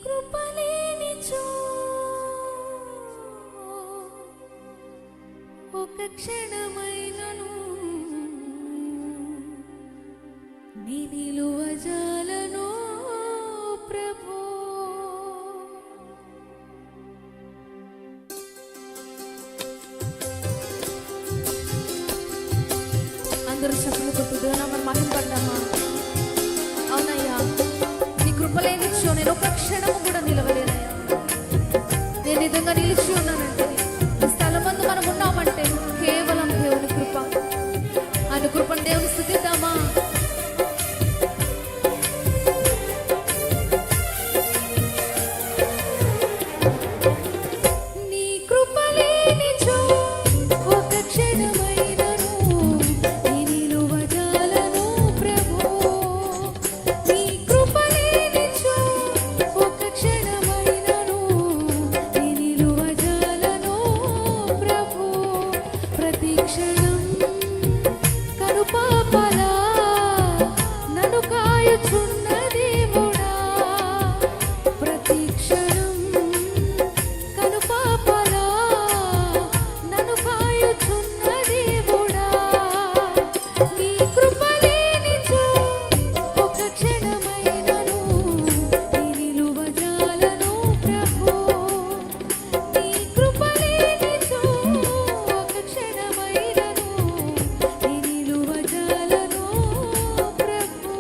కృపలేనిచో ఒక క్షణమైనను నీ నిలువజాలను ప్రభు. అందరూ చప్పట్లు కొట్టుదో మనం మహిమపడ్డామా? అవునయ్యా, నీ కృపలేనిచో నేను ఒక క్షణము కూడా నిలవలేనయ్యా. నేను నిజంగా నిలిచి ఉన్నానంటే, ఈ స్థలమందు మనం ఉన్నామంటే కేవలం దేవుని కృప. ఆయన కృపను దేవుని స్తుతిద్దామా? నీ కృపలేనిచో ఒక క్షణమైనను నీ నిలువజాలను ప్రభు. నీ కృపలేనిచో ఒక క్షణమైనను నీ నిలువజాలను ప్రభు. ప్రతి క్షణం కనుపాపలా నన్ను కాయుచున్న దేవుడా. ప్రతి క్షణం కనుపాపలా నన్ను కాయుచున్న దేవుడా. నీ కృపలేనిచో ఒక క్షణమైనను నీ నిలువజాలను ప్రభు. నీ కృపలేనిచో ఒక క్షణమైనను నీ నిలువజాలను ప్రభు.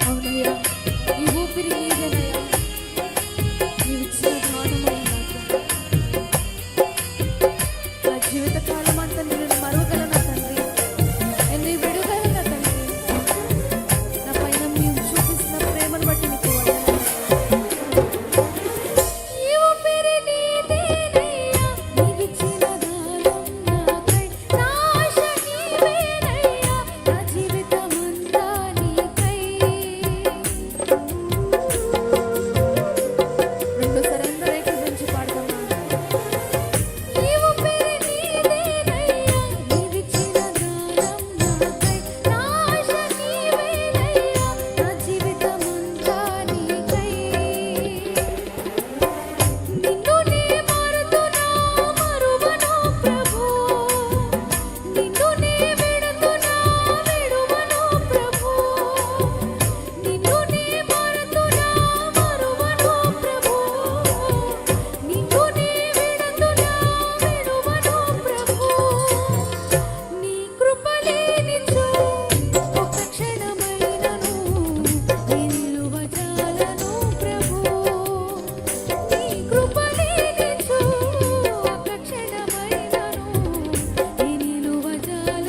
అవునయ్యా, ఈ ఊపిరి నీదేనయ్యా. నీవిచ్చిన జ్ఞానమయ్యా, నా జీవిత కాలం అంతా నేను మరువగలనా తండ్రి? నేను విడుగలనా తండ్రి? నా పైన నీవు చూపిస్తున్న ప్రేమను బట్టి నీకు వందనాలు. ఈ ఊపిరి నీదేనయ్యా, నీవిచ్చిన దానం నాకై. నా ఆశ నీవేనయ్యా, నా జీవితమంతా నీకై. రెండోసారి అందరూ ఏకీభవించి పాడదామా? ఈ ఊపిరి నీదేనయ్యా, నీవిచ్చిన దానం నాకై. నా ఆశ నీవేనయ్యా, నా జీవితమంతా నీకై. నిన్ను నే మారుతున్నా మరువను ప్రభు. నిన్ను నే విడుతున్నా విడువను ప్రభు. నిన్ను నే మారుతున్నా మరువను ప్రభు. నిన్ను నే విడుతున్నా విడువను ప్రభు. నీ కృపలేనిచో ఒక క్షణమైనను నీ నిలువజాలను ప్రభు. నీ కృపలేనిచో ఒక క్షణమైనను నీ నిలువజాలను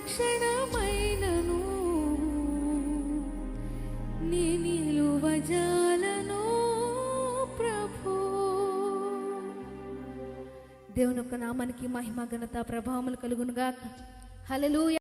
క్షణమైనను నీ నిలువజాలను ప్రభు. దేవుని యొక్క నామానికి మహిమ ఘనత ప్రభావములు కలుగునుగాక. హల్లెలూయా.